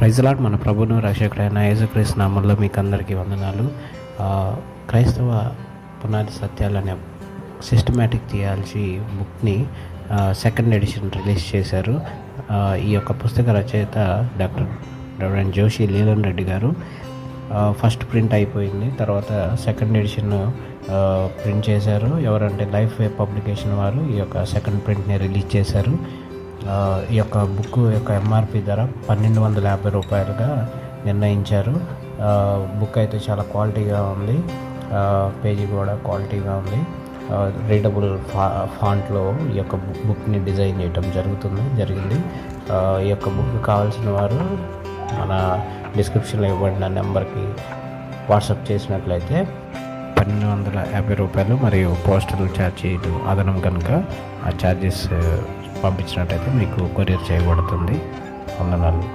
Praise lord. మన ప్రభువును రక్షకుడైన యేసుక్రీస్తు నామములో మీకు అందరికీ వందనాలు. క్రైస్తవ పునాది సత్యాలనే సిస్టమాటిక్ థియాలజీ బుక్ని సెకండ్ ఎడిషన్ రిలీజ్ చేశారు. ఈ యొక్క పుస్తక రచయిత డాక్టర్ రెవరెండ్ జోషి లీలన్ రెడ్డి గారు. ఫస్ట్ ప్రింట్ అయిపోయింది, తర్వాత సెకండ్ ఎడిషన్ ప్రింట్ చేశారు. ఎవరంటే లైఫ్ వే పబ్లికేషన్ వారు ఈ యొక్క సెకండ్ ప్రింట్ని రిలీజ్ చేశారు. ఈ యొక్క బుక్ యొక్క ఎంఆర్పి ధర 1250 రూపాయలుగా నిర్ణయించారు. బుక్ అయితే చాలా క్వాలిటీగా ఉంది, పేజీ కూడా క్వాలిటీగా ఉంది. రీడబుల్ ఫాంట్లో ఈ యొక్క బుక్ని డిజైన్ చేయటం జరిగింది. ఈ యొక్క బుక్ కావాల్సిన వారు మన డిస్క్రిప్షన్లో ఇవ్వబడిన నెంబర్కి వాట్సాప్ చేసినట్లయితే 1250 రూపాయలు మరియు పోస్టల్ ఛార్జీలు అదనం కనుక ఆ ఛార్జెస్ పంపించినట్టయితే మీకు కొరియర్ చేయబడుతుంది. వందనాలు.